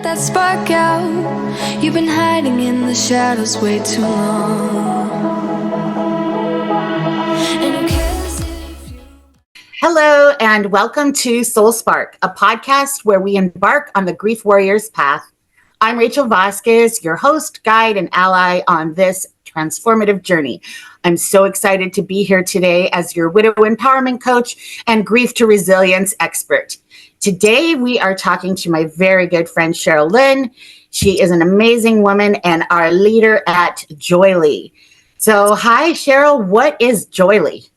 that spark out. You've been hiding in the shadows way too long. And who cares if you... Hello, and welcome to Soul Spark, a podcast where we embark on the grief warrior's path. I'm Rachel Vasquez, your host, guide, and ally on this transformative journey. I'm so excited to be here today as your widow empowerment coach and grief to resilience expert. Today, we are talking to my very good friend, Sheryl Lynn. She is an amazing woman and our leader at JOYELY. So, hi, Sheryl. What is JOYELY?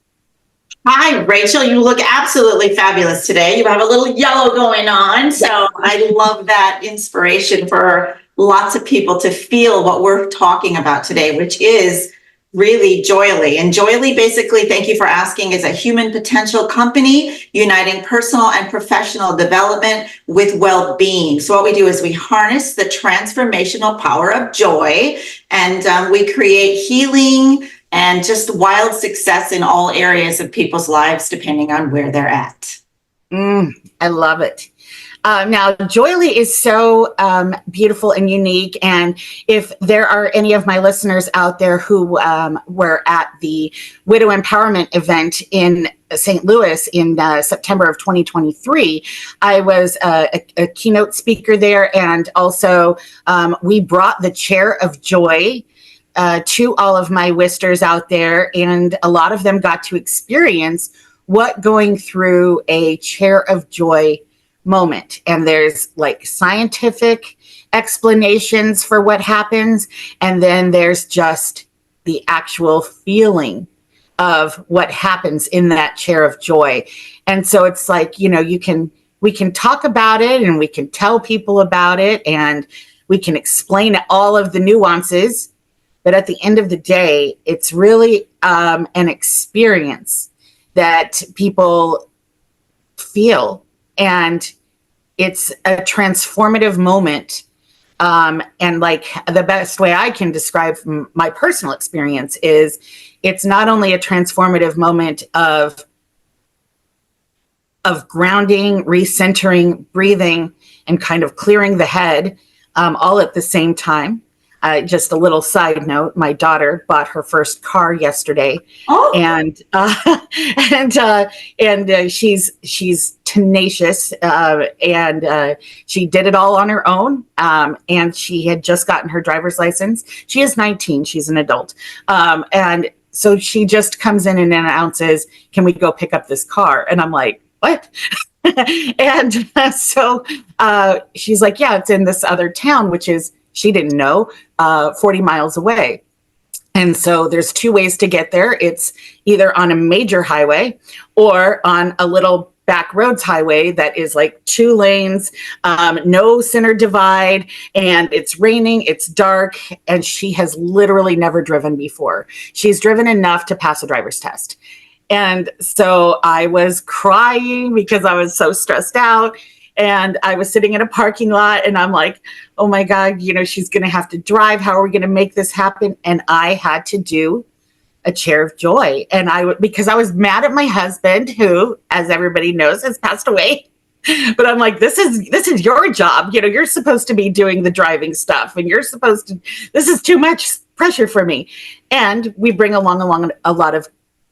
Hi, Rachel. You look absolutely fabulous today. You have a little yellow going on. So I love that inspiration for lots of people to feel what we're talking about today, which is really JOYELY. And JOYELY, basically, thank you for asking, is a human potential company uniting personal and professional development with well-being. So what we do is we harness the transformational power of joy, and we create healing and just wild success in all areas of people's lives, depending on where they're at. I love it. Now, JOYELY is so beautiful and unique. And if there are any of my listeners out there who were at the Widow Empowerment event in St. Louis in September of 2023, I was a keynote speaker there. And also we brought the chair of joy to all of my Wisters out there, and a lot of them got to experience what going through a chair of joy moment. And there's like scientific explanations for what happens, and then there's just the actual feeling of what happens in that chair of joy. And so it's like, you know, we can talk about it and we can tell people about it and we can explain all of the nuances. But at the end of the day, it's really an experience that people feel, and it's a transformative moment. And like the best way I can describe my personal experience is it's not only a transformative moment of grounding, recentering, breathing, and kind of clearing the head all at the same time. Just a little side note, my daughter bought her first car yesterday. Oh. And she's tenacious, and she did it all on her own. And she had just gotten her driver's license. She is 19, she's an adult. And so she just comes in and announces, "Can we go pick up this car?" And I'm like, "What?" And so she's like, "Yeah, it's in this other town," which is, she didn't know, 40 miles away. And so there's two ways to get there. It's either on a major highway or on a little back roads highway that is like 2 lanes, no center divide, and it's raining, it's dark, and she has literally never driven before. She's driven enough to pass a driver's test. And so I was crying because I was so stressed out. And I was sitting in a parking lot and I'm like, oh my God, you know, she's going to have to drive. How are we going to make this happen? And I had to do a chair of joy. And because I was mad at my husband, who, as everybody knows, has passed away. But I'm like, this is your job. You know, you're supposed to be doing the driving stuff, and this is too much pressure for me. And we bring along a lot of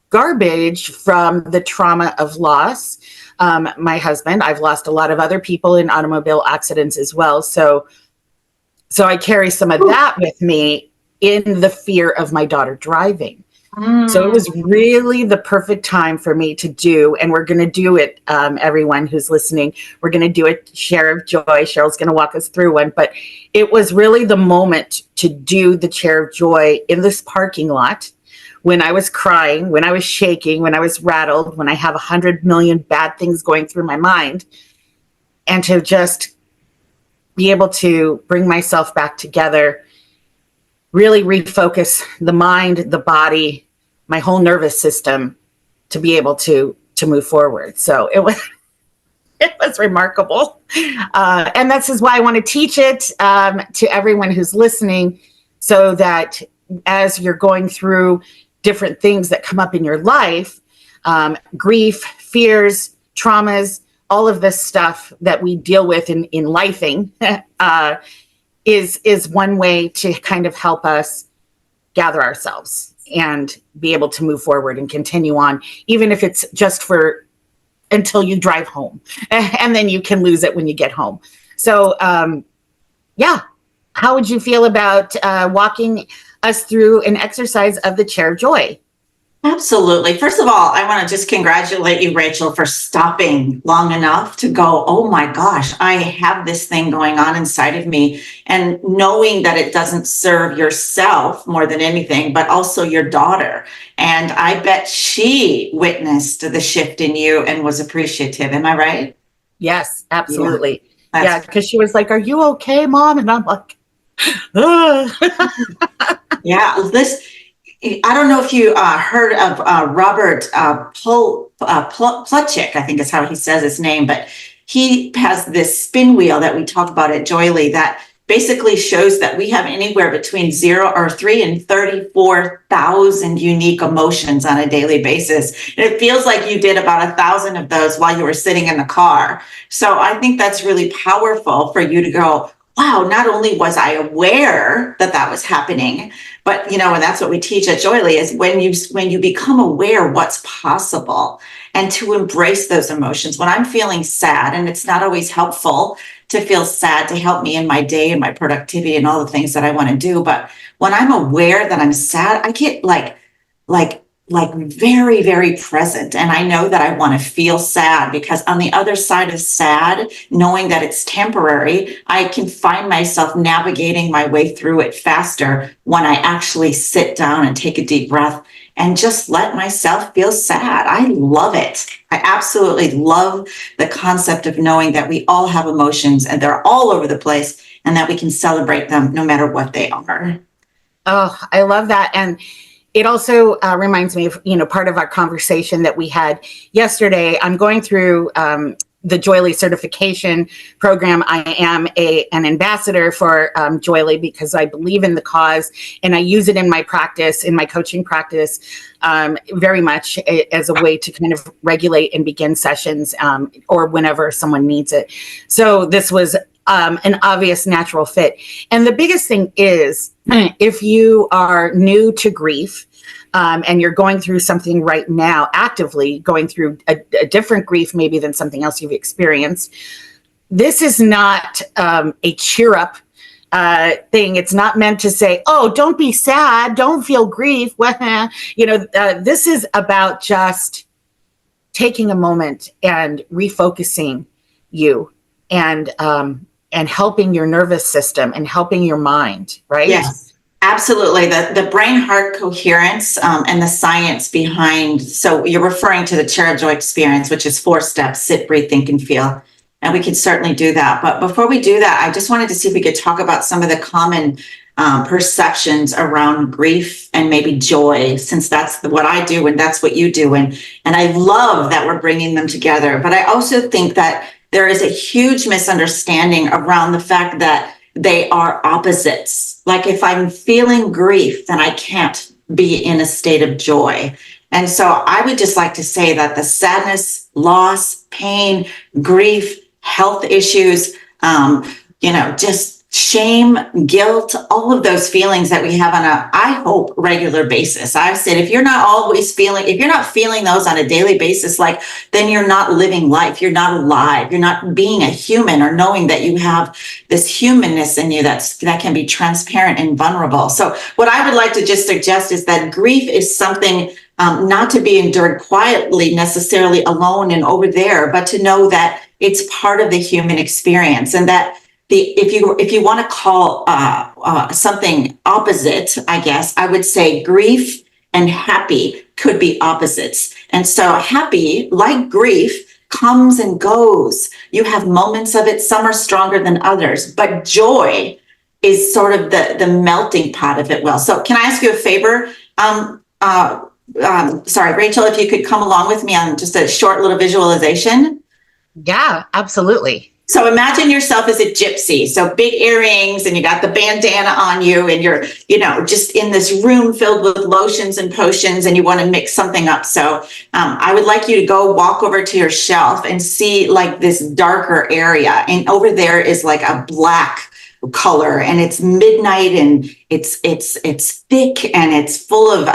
garbage from the trauma of loss. My husband, I've lost a lot of other people in automobile accidents as well. So I carry some of that with me in the fear of my daughter driving. So it was really the perfect time for me to do, and we're going to do it, everyone who's listening, we're going to do a chair of joy. Cheryl's going to walk us through one, but it was really the moment to do the chair of joy in this parking lot. When I was crying, when I was shaking, when I was rattled, when I have 100 million bad things going through my mind, and to just be able to bring myself back together, really refocus the mind, the body, my whole nervous system to be able to move forward. So it was remarkable. And this is why I want to teach it to everyone who's listening, so that as you're going through different things that come up in your life, grief, fears, traumas, all of this stuff that we deal with in lifing is one way to kind of help us gather ourselves and be able to move forward and continue on, even if it's just for until you drive home, and then you can lose it when you get home. So yeah, how would you feel about walking us through an exercise of the chair of joy? Absolutely. First of all, I want to just congratulate you, Rachel, for stopping long enough to go, oh my gosh, I have this thing going on inside of me, and knowing that it doesn't serve yourself more than anything, but also your daughter. And I bet she witnessed the shift in you and was appreciative. Am I right? Yes, absolutely. Yeah, Yeah, because she was like, are you okay, Mom? And I'm like, yeah, I don't know if you heard of Robert Plutchik, I think is how he says his name, but he has this spin wheel that we talk about at JOYELY that basically shows that we have anywhere between 3 and 34,000 unique emotions on a daily basis. And it feels like you did about 1,000 of those while you were sitting in the car. So I think that's really powerful for you to go, wow, not only was I aware that that was happening, but, you know, and that's what we teach at JOYELY is when you become aware what's possible and to embrace those emotions. When I'm feeling sad, and it's not always helpful to feel sad to help me in my day and my productivity and all the things that I want to do. But when I'm aware that I'm sad, I get like very, very present. And I know that I want to feel sad, because on the other side of sad, knowing that it's temporary, I can find myself navigating my way through it faster when I actually sit down and take a deep breath and just let myself feel sad. I love it. I absolutely love the concept of knowing that we all have emotions and they're all over the place, and that we can celebrate them no matter what they are. oh, I love that. And it also reminds me of, part of our conversation that we had yesterday. I'm going through the JOYELY certification program. I am an ambassador for JOYELY because I believe in the cause, and I use it in my practice, in my coaching practice, very much as a way to kind of regulate and begin sessions or whenever someone needs it. So this was an obvious natural fit. And the biggest thing is, if you are new to grief, and you're going through something right now, actively going through a different grief maybe than something else you've experienced, this is not a cheer up thing. It's not meant to say, oh, don't be sad, don't feel grief. This is about just taking a moment and refocusing you, and helping your nervous system and helping your mind, right? Yes. Absolutely. The brain-heart coherence and the science behind, so you're referring to the Chair of Joy experience, which is 4 steps: sit, breathe, think, and feel. And we can certainly do that. But before we do that, I just wanted to see if we could talk about some of the common perceptions around grief and maybe joy, since that's what I do and that's what you do. And I love that we're bringing them together. But I also think that there is a huge misunderstanding around the fact that they are opposites. Like if I'm feeling grief, then I can't be in a state of joy. And so I would just like to say that the sadness, loss, pain, grief, health issues, just shame, guilt, all of those feelings that we have on I hope, regular basis. I've said, if you're not feeling those on a daily basis, then you're not living life. You're not alive. You're not being a human, or knowing that you have this humanness in you that can be transparent and vulnerable. So what I would like to just suggest is that grief is something not to be endured quietly, necessarily alone and over there, but to know that it's part of the human experience, and that if you want to call something opposite, I guess I would say grief and happy could be opposites. And so happy, like grief, comes and goes. You have moments of it. Some are stronger than others, but joy is sort of the melting pot of it. Well, so can I ask you a favor? Sorry, Rachel, if you could come along with me on just a short little visualization. Yeah, absolutely. So imagine yourself as a gypsy. So big earrings, and you got the bandana on you, and you're, just in this room filled with lotions and potions, and you want to mix something up. So I would like you to go walk over to your shelf and see like this darker area. And over there is like a black color, and it's midnight, and it's thick, and it's full of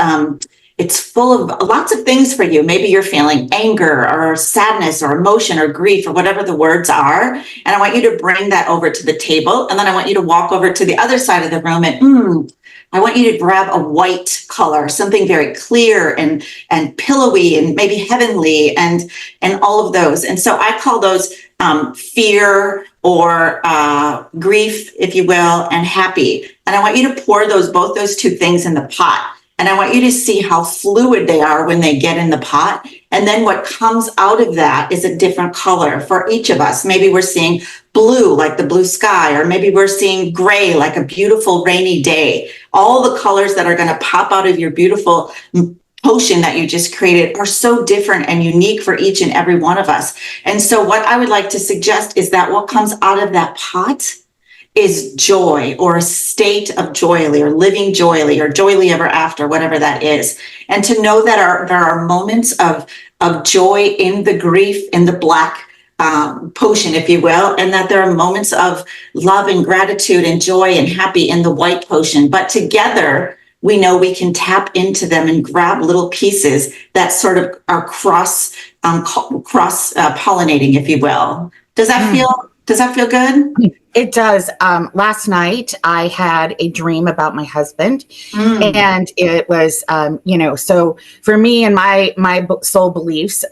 lots of things for you. Maybe you're feeling anger or sadness or emotion or grief or whatever the words are. And I want you to bring that over to the table. And then I want you to walk over to the other side of the room, and I want you to grab a white color, something very clear and pillowy and maybe heavenly and all of those. And so I call those fear or grief, if you will, and happy. And I want you to pour both those two things in the pot. And I want you to see how fluid they are when they get in the pot. And then what comes out of that is a different color for each of us. Maybe we're seeing blue, like the blue sky, or maybe we're seeing gray, like a beautiful rainy day. All the colors that are going to pop out of your beautiful potion that you just created are so different and unique for each and every one of us. And so what I would like to suggest is that what comes out of that pot is joy, or a state of joyely, or living joyly, or joyly ever after, whatever that is. And to know that there are moments of joy in the grief, in the black potion, if you will, and that there are moments of love and gratitude and joy and happy in the white potion. But together, we know we can tap into them and grab little pieces that sort of are cross pollinating, if you will. Does that feel good? It does. Last night I had a dream about my husband, and it was, so for me and my soul beliefs,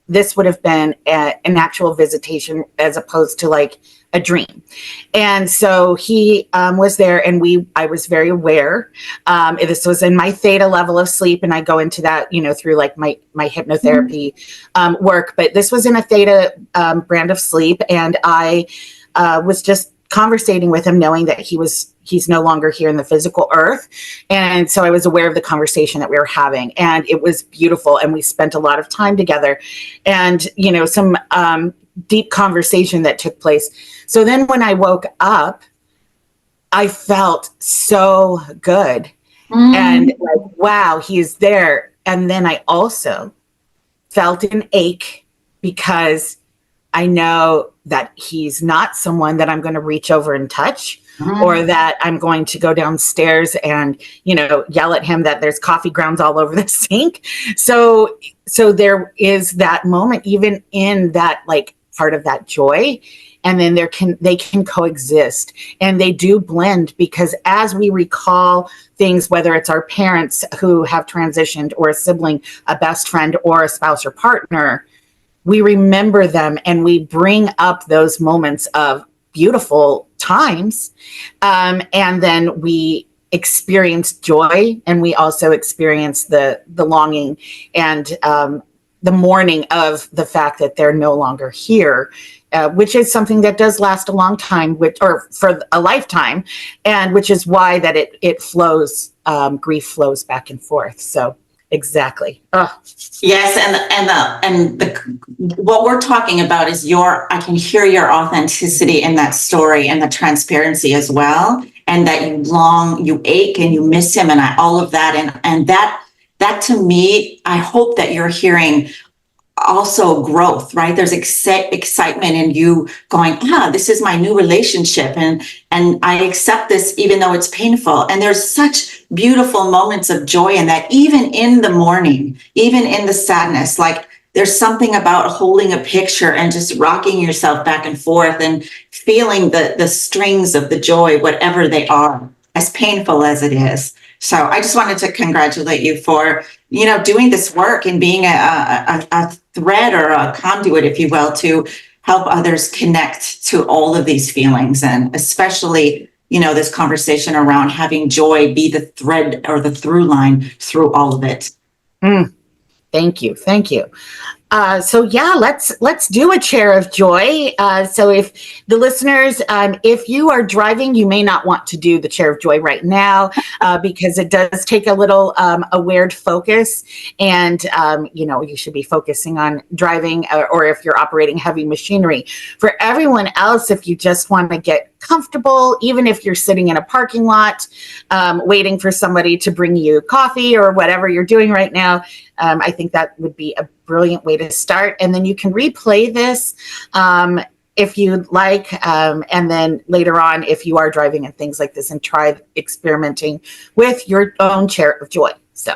this would have been an actual visitation as opposed to like a dream. And so he was there, and I was very aware. This was in my theta level of sleep, and I go into that, through like my hypnotherapy work. But this was in a theta brand of sleep, and I was just conversating with him, knowing that he's no longer here in the physical earth. And so I was aware of the conversation that we were having, and it was beautiful. And we spent a lot of time together, and, some deep conversation that took place. So then when I woke up, I felt so good and like, wow, he's there. And then I also felt an ache because I know that he's not someone that I'm going to reach over and touch, or that I'm going to go downstairs and, yell at him that there's coffee grounds all over the sink. So there is that moment, even in that like part of that joy. And then they can coexist, and they do blend, because as we recall things, whether it's our parents who have transitioned, or a sibling, a best friend, or a spouse or partner, we remember them and we bring up those moments of beautiful times. And then we experience joy, and we also experience the longing and the mourning of the fact that they're no longer here, which is something that does last a long time, or for a lifetime, and which is why that it flows, grief flows back and forth. So exactly. Oh. Yes, and what we're talking about is I can hear your authenticity in that story, and the transparency as well, and that you ache and you miss him, and all of that, and that to me, I hope that you're hearing also growth, right? There's excitement in you going, this is my new relationship, and I accept this even though it's painful. And there's such beautiful moments of joy in that, even in the mourning, even in the sadness. Like, there's something about holding a picture and just rocking yourself back and forth and feeling the strings of the joy, whatever they are, as painful as it is. So I just wanted to congratulate you for, doing this work and being a thread, or a conduit, if you will, to help others connect to all of these feelings. And especially, this conversation around having joy be the thread or the through line through all of it. Thank you. Thank you. So yeah, let's do a chair of joy. So if the listeners, if you are driving, you may not want to do the chair of joy right now because it does take a little awared focus, and you should be focusing on driving, or if you're operating heavy machinery. For everyone else, if you just want to get comfortable, even if you're sitting in a parking lot waiting for somebody to bring you coffee or whatever you're doing right now, I think that would be a brilliant way to start. And then you can replay this if you'd like, and then later on, if you are driving and things like this, and try experimenting with your own chair of joy. So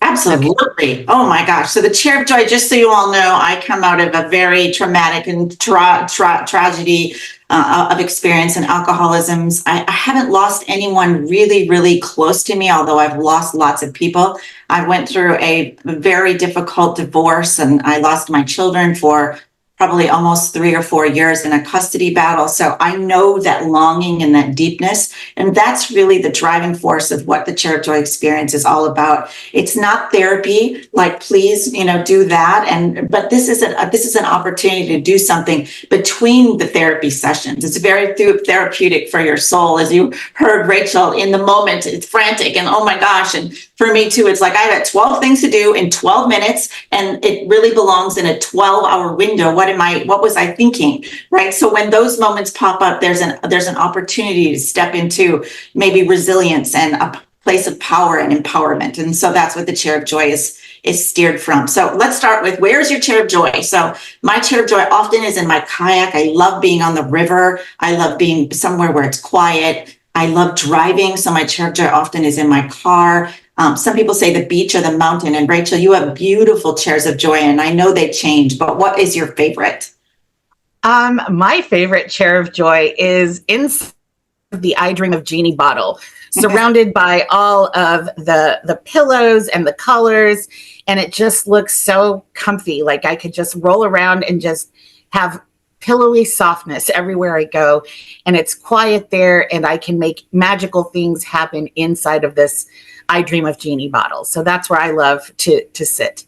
absolutely. Okay. Oh my gosh. So the chair of joy, just so you all know, I come out of a very traumatic and tragedy of experience and alcoholisms. I haven't lost anyone really, really close to me, although I've lost lots of people. I went through a very difficult divorce, and I lost my children for probably almost 3 or 4 years in a custody battle. So I know that longing and that deepness, and that's really the driving force of what the Chair of Joy experience is all about. It's not therapy, like please, do that. But this is an opportunity to do something between the therapy sessions. It's very therapeutic for your soul. As you heard Rachel, in the moment, it's frantic, and oh my gosh. And for me too, it's like I have 12 things to do in 12 minutes, and it really belongs in a 12-hour window. What was I thinking, right? So when those moments pop up, there's an opportunity to step into maybe resilience and a place of power and empowerment. And so that's what the Chair of Joy is steered from. So let's start with, where's your Chair of Joy? So my Chair of Joy often is in my kayak. I love being on the river. I love being somewhere where it's quiet. I love driving. So my Chair of Joy often is in my car. Some people say the beach or the mountain. And Rachel, you have beautiful chairs of joy, and I know they change, but what is your favorite? My favorite chair of joy is in the I Dream of Jeannie bottle, surrounded by all of the pillows and the colors. And it just looks so comfy. Like I could just roll around and just have pillowy softness everywhere I go. And it's quiet there, and I can make magical things happen inside of this I Dream of Jeannie bottle. So that's where I love to sit.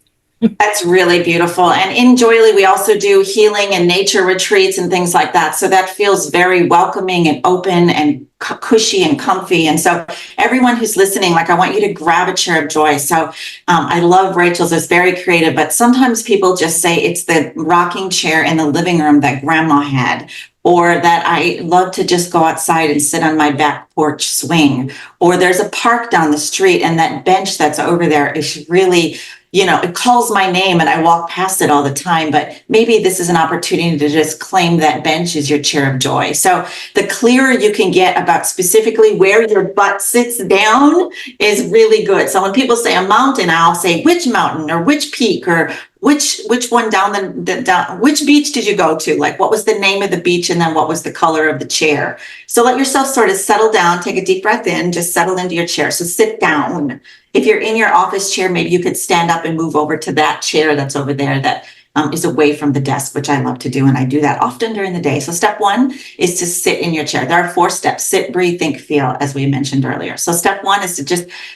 That's really beautiful. And in JOYELY, we also do healing and nature retreats and things like that. So that feels very welcoming and open and cushy and comfy. And so everyone who's listening, I want you to grab a chair of joy. So I love Rachel's. It's very creative, but sometimes people just say it's the rocking chair in the living room that grandma had, or that I love to just go outside and sit on my back porch swing, or there's a park down the street and that bench that's over there is really, it calls my name and I walk past it all the time, but maybe this is an opportunity to just claim that bench as your chair of joy. So the clearer you can get about specifically where your butt sits down is really good. So when people say a mountain, I'll say which mountain or which peak or which one down which beach did you go to? Like what was the name of the beach, and then what was the color of the chair? So let yourself sort of settle down, take a deep breath in, just settle into your chair. So sit down. If you're in your office chair, maybe you could stand up and move over to that chair that's over there that is away from the desk, which I love to do. And I do that often during the day. So step 1 is to sit in your chair. There are 4 steps: sit, breathe, think, feel, as we mentioned earlier. So step 1 is to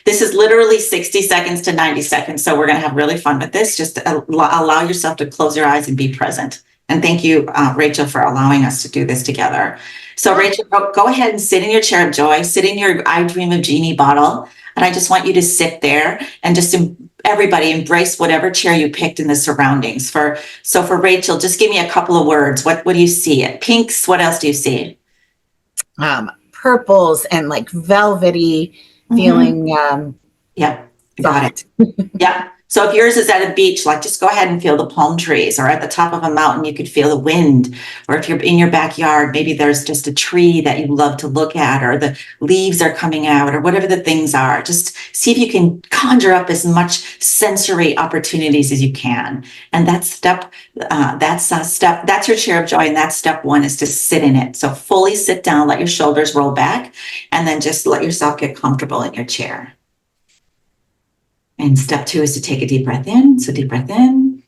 this is literally 60 seconds to 90 seconds. So we're going to have really fun with this. Just allow yourself to close your eyes and be present. And thank you, Rachel, for allowing us to do this together. So Rachel, go ahead and sit in your chair of joy, sit in your I Dream of Jeannie bottle. And I just want you to sit there and just everybody embrace whatever chair you picked in the surroundings. So for Rachel, just give me a couple of words. What do you see? Pinks. What else do you see? Purples and like velvety feeling. Yeah, got it. Yeah. So if yours is at a beach, just go ahead and feel the palm trees, or at the top of a mountain, you could feel the wind. Or if you're in your backyard, maybe there's just a tree that you love to look at, or the leaves are coming out, or whatever the things are. Just see if you can conjure up as much sensory opportunities as you can. And that's your chair of joy. And that's step 1, is to sit in it. So fully sit down, let your shoulders roll back, and then just let yourself get comfortable in your chair. And step 2 is to take a deep breath in. So deep breath in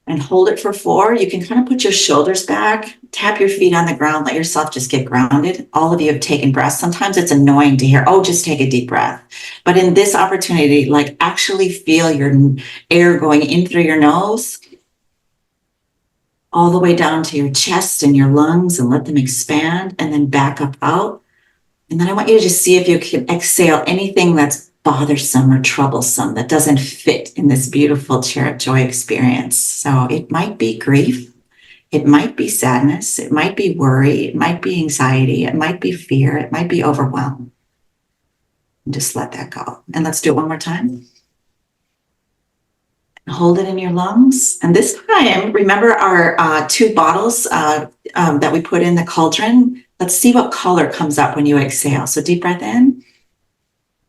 and hold it for 4. You can kind of put your shoulders back, tap your feet on the ground, let yourself just get grounded. All of you have taken breaths. Sometimes it's annoying to hear, oh, just take a deep breath. But in this opportunity, actually feel your air going in through your nose all the way down to your chest and your lungs and let them expand and then back up out. And then I want you to just see if you can exhale anything that's bothersome or troublesome that doesn't fit in this beautiful chair of joy experience. So it might be grief. It might be sadness. It might be worry. It might be anxiety. It might be fear. It might be overwhelm. And just let that go. And let's do it one more time. Hold it in your lungs. And this time, remember our 2 bottles that we put in the cauldron. Let's see what color comes up when you exhale. So deep breath in.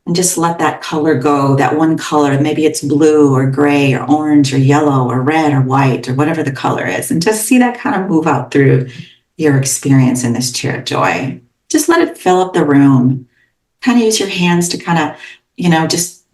And just let that color go, that one color. Maybe it's blue or gray or orange or yellow or red or white or whatever the color is. And just see that kind of move out through your experience in this chair of joy. Just let it fill up the room. Kind of use your hands to kind of, just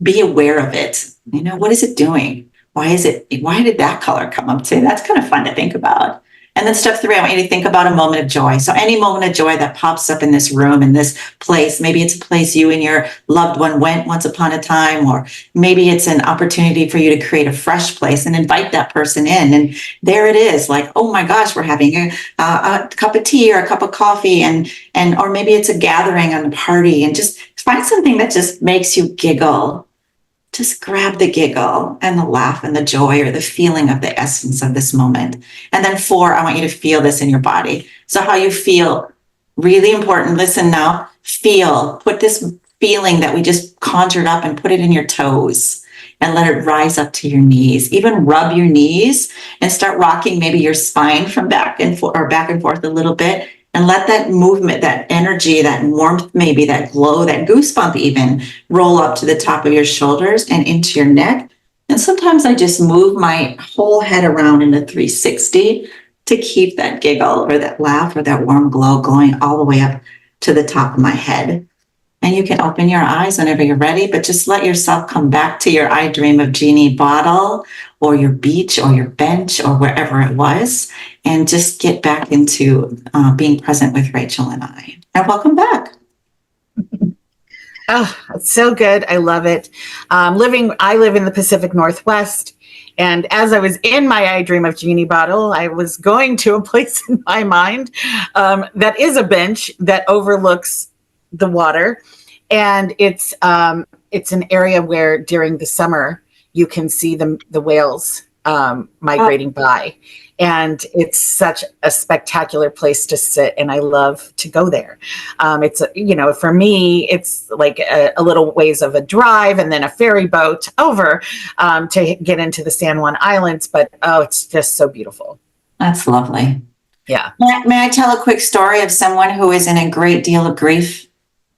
be aware of it. What is it doing? Why did that color come up today? That's kind of fun to think about. And then step 3, I want you to think about a moment of joy. So any moment of joy that pops up in this room, in this place, maybe it's a place you and your loved one went once upon a time, or maybe it's an opportunity for you to create a fresh place and invite that person in. And there it is, like, oh my gosh, we're having a cup of tea or a cup of coffee, or maybe it's a gathering on a party, and just find something that just makes you giggle. Just grab the giggle and the laugh and the joy or the feeling of the essence of this moment. And then 4, I want you to feel this in your body. So how you feel, really important. Listen now, put this feeling that we just conjured up and put it in your toes and let it rise up to your knees. Even rub your knees and start rocking maybe your spine from back and forth a little bit. And let that movement, that energy, that warmth, maybe that glow, that goosebump even, roll up to the top of your shoulders and into your neck. And sometimes I just move my whole head around in a 360 to keep that giggle or that laugh or that warm glow going all the way up to the top of my head. And you can open your eyes whenever you're ready, but just let yourself come back to your I Dream of Jeannie bottle or your beach or your bench or wherever it was, and just get back into being present with Rachel and I. And welcome back. Oh, it's so good. I love it. I live in the Pacific Northwest. And as I was in my I Dream of Jeannie bottle, I was going to a place in my mind that is a bench that overlooks the water. And it's an area where during the summer you can see the whales migrating by. And it's such a spectacular place to sit, and I love to go there. For me, it's like a little ways of a drive and then a ferry boat over to get into the San Juan Islands. But it's just so beautiful. That's lovely. Yeah. May I tell a quick story of someone who is in a great deal of grief?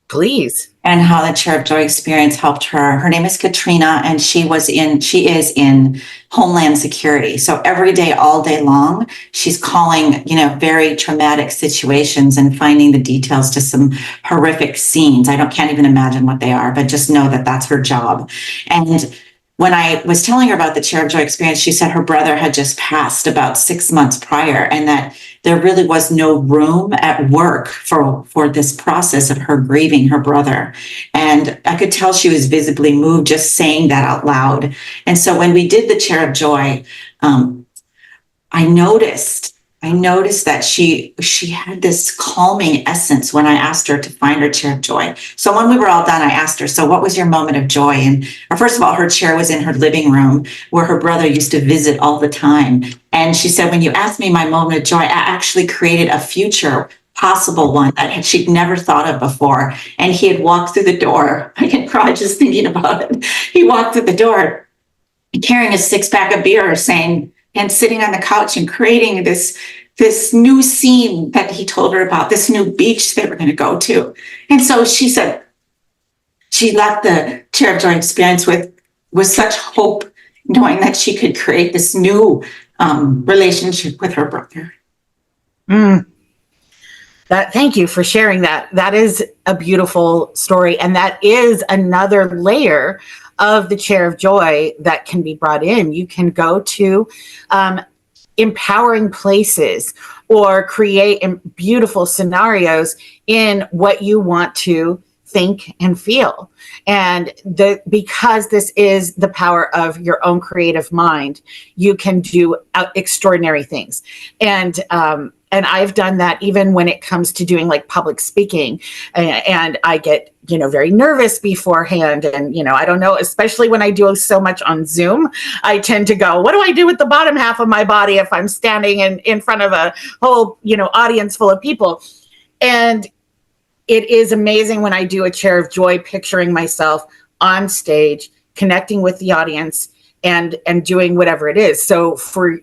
Please. And how the Chair of Joy experience helped her. Her name is Katrina, and she is in Homeland Security. So every day, all day long, she's calling, very traumatic situations and finding the details to some horrific scenes. Can't even imagine what they are, but just know that that's her job. And when I was telling her about the Chair of Joy experience, she said her brother had just passed about 6 months prior, and that there really was no room at work for this process of her grieving her brother. And I could tell she was visibly moved just saying that out loud. And so when we did the Chair of Joy, I noticed that she had this calming essence when I asked her to find her chair of joy. So when we were all done, I asked her, so what was your moment of joy? And first of all, her chair was in her living room where her brother used to visit all the time. And she said, when you asked me my moment of joy, I actually created a future possible one that she'd never thought of before. And he had walked through the door. I can cry just thinking about it. He walked through the door carrying a 6-pack of beer and sitting on the couch and creating this new scene that he told her about, this new beach they were going to go to. And so she said she left the Chair of Joy experience with such hope, knowing that she could create this new relationship with her brother. Thank you for sharing that. That is a beautiful story. And that is another layer of the Chair of Joy that can be brought in. You can go to empowering places or create beautiful scenarios in what you want to think and feel. And because this is the power of your own creative mind, you can do extraordinary things. And I've done that even when it comes to doing like public speaking, and I get, very nervous beforehand. And, I don't know, especially when I do so much on Zoom, I tend to go, what do I do with the bottom half of my body if I'm standing in front of a whole, audience full of people? And it is amazing when I do a chair of joy, picturing myself on stage, connecting with the audience and doing whatever it is. So for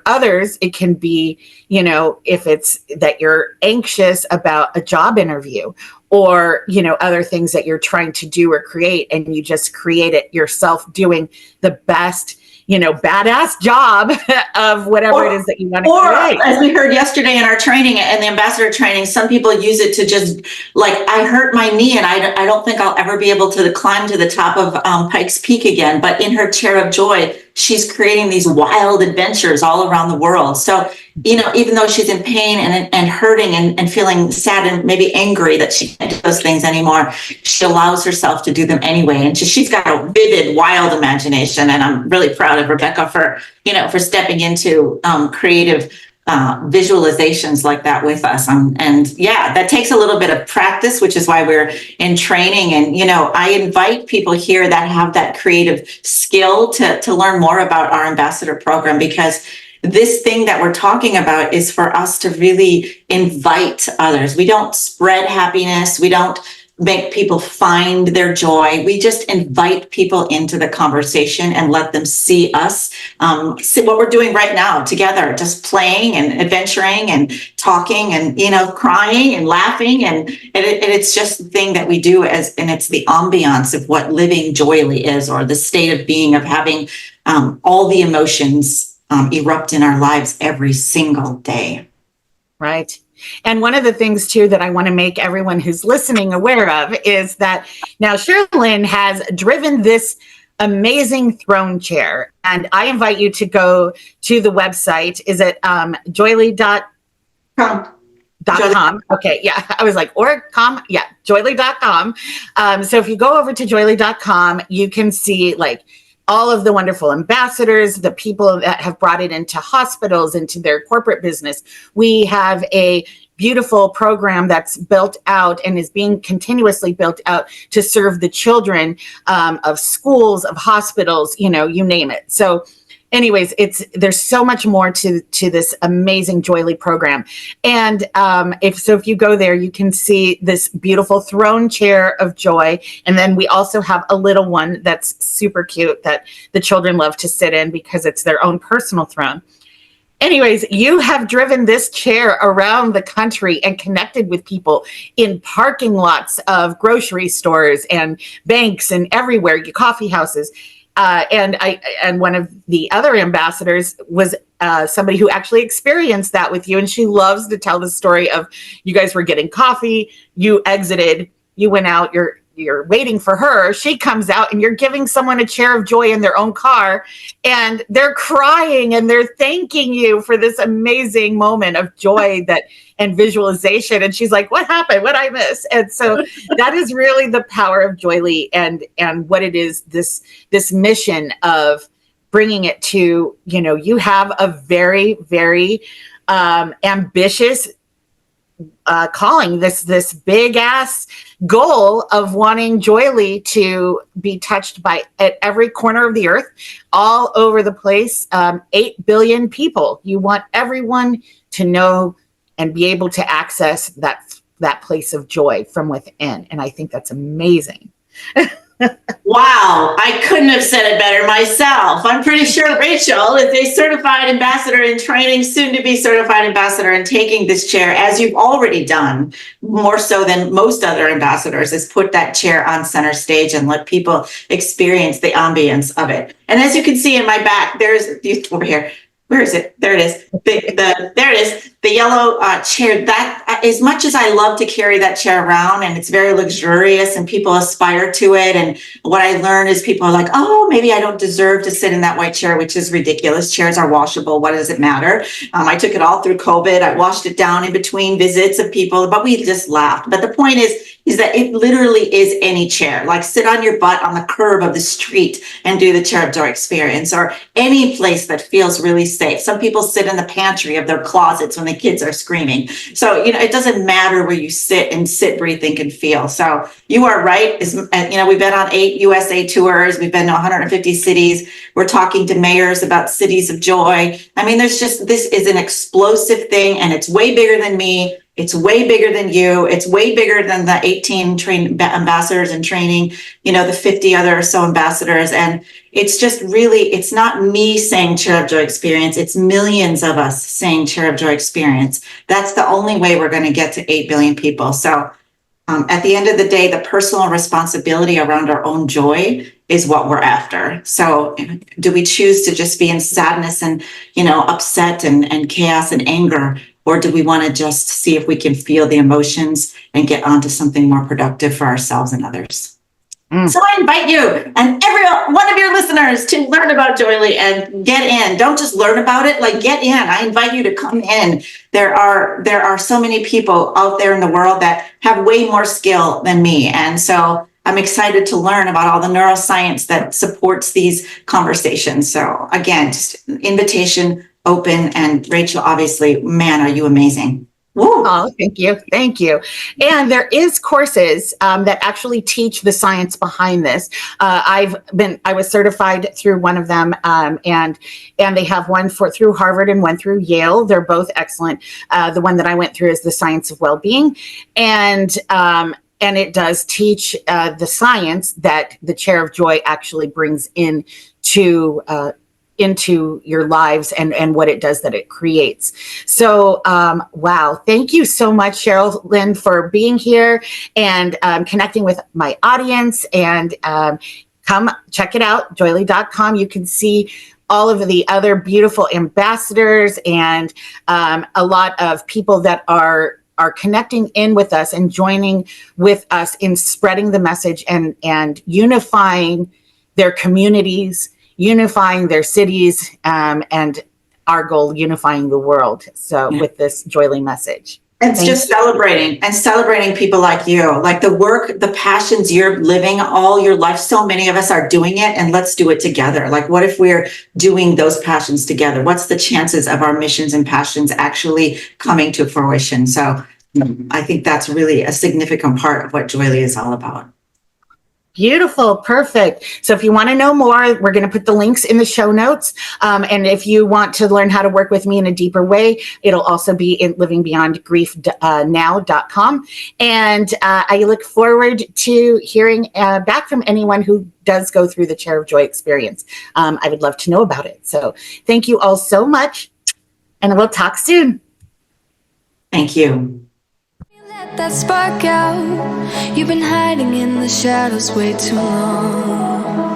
others, it can be, if it's that you're anxious about a job interview or, other things that you're trying to do or create, and you just create it yourself doing the best, badass job of whatever it is that you want to create. As we heard yesterday in our training and the ambassador training, some people use it to just I hurt my knee and I don't think I'll ever be able to climb to the top of Pikes Peak again. But in her chair of joy, she's creating these wild adventures all around the world. So, even though she's in pain and hurting and feeling sad and maybe angry that she can't do those things anymore, she allows herself to do them anyway. And she's got a vivid, wild imagination. And I'm really proud of Rebecca for stepping into creative visualizations like that with us. And yeah, that takes a little bit of practice, which is why we're in training. And, I invite people here that have that creative skill to learn more about our ambassador program, because this thing that we're talking about is for us to really invite others. We don't spread happiness. We don't make people find their joy. We just invite people into the conversation and let them see us, see what we're doing right now together, just playing and adventuring and talking and, crying and laughing. And it's just the thing that we do and it's the ambiance of what living joyily is, or the state of being of having all the emotions erupt in our lives every single day. Right. And one of the things too that I want to make everyone who's listening aware of is that now Sheryl Lynn has driven this amazing throne chair, and I invite you to go to the website. Is it joyely.com? Okay, yeah, I was like, or com, yeah, joyely.com. So if you go over to joyely.com, you can see all of the wonderful ambassadors, the people that have brought it into hospitals, into their corporate business. We have a beautiful program that's built out and is being continuously built out to serve the children of schools, of hospitals, you name it. So anyways, there's so much more to this amazing JOYELY program. And if you go there, you can see this beautiful throne chair of joy. And then we also have a little one that's super cute that the children love to sit in because it's their own personal throne. Anyways, you have driven this chair around the country and connected with people in parking lots of grocery stores and banks and everywhere, coffee houses. And one of the other ambassadors was somebody who actually experienced that with you. And she loves to tell the story of you guys were getting coffee, you exited, you went out, you're waiting for her. She comes out and you're giving someone a chair of joy in their own car, and they're crying and they're thanking you for this amazing moment of joy and visualization. And she's like, what happened? What I miss? And so that is really the power of JOYELY and what it is, this mission of bringing it to, you have a very, very ambitious calling, this big ass goal of wanting JOYELY to be touched at every corner of the earth, all over the place, 8 billion people. You want everyone to know and be able to access that place of joy from within. And I think that's amazing. Wow, I couldn't have said it better myself. I'm pretty sure Rachel is a certified ambassador in training, soon to be certified ambassador, and taking this chair, as you've already done, more so than most other ambassadors, is put that chair on center stage and let people experience the ambience of it. And as you can see in my back, there's over here. Where is it? There it is. There it is. The yellow chair. That, as much as I love to carry that chair around, and it's very luxurious and people aspire to it. And what I learned is people are like, oh, maybe I don't deserve to sit in that white chair, which is ridiculous. Chairs are washable. What does it matter? I took it all through COVID. I washed it down in between visits of people, but we just laughed. But the point is, is that it literally is any chair. Like sit on your butt on the curb of the street and do the Chair of Joy experience, or any place that feels really safe. Some people sit in the pantry of their closets when the kids are screaming. So, it doesn't matter where you sit, and sit, breathe, think, and feel. So you are right. We've been on 8 USA tours. We've been to 150 cities. We're talking to mayors about cities of joy. I mean, this is an explosive thing, and it's way bigger than me. It's way bigger than you. It's way bigger than the 18 ambassadors in training, the 50 other or so ambassadors. And it's just really, it's not me saying Chair of Joy experience. It's millions of us saying Chair of Joy experience. That's the only way we're going to get to 8 billion people. So at the end of the day, the personal responsibility around our own joy is what we're after. So do we choose to just be in sadness and, upset and chaos and anger? Or do we want to just see if we can feel the emotions and get onto something more productive for ourselves and others? So I invite you and every one of your listeners to learn about JOYELY and get in. Don't just learn about it, get in. I invite you to come in. There are so many people out there in the world that have way more skill than me. And so I'm excited to learn about all the neuroscience that supports these conversations. So again, just invitation open. And Rachel, obviously, man, are you amazing. Woo. Oh, thank you. Thank you. And there is courses that actually teach the science behind this. I was certified through one of them, and they have one through Harvard and one through Yale. They're both excellent. The one that I went through is the Science of Wellbeing, and it does teach the science that the Chair of Joy actually brings into your lives and what it does that it creates. So, wow. Thank you so much, Sheryl Lynn, for being here and connecting with my audience. And come check it out, joyely.com. You can see all of the other beautiful ambassadors and a lot of people that are connecting in with us and joining with us in spreading the message and unifying their communities, unifying their cities, and our goal, unifying the world. So with this JOYELY message. And it's just celebrating people like you, like the work, the passions you're living all your life. So many of us are doing it, and let's do it together. Like, what if we're doing those passions together? What's the chances of our missions and passions actually coming to fruition? So I think that's really a significant part of what JOYELY is all about. Beautiful. Perfect. So if you want to know more, we're going to put the links in the show notes. And if you want to learn how to work with me in a deeper way, it'll also be in livingbeyondgrief.now.com. And I look forward to hearing back from anyone who does go through the Chair of Joy experience. I would love to know about it. So thank you all so much, and we'll talk soon. Thank you. Let that spark out. You've been hiding in the shadows way too long.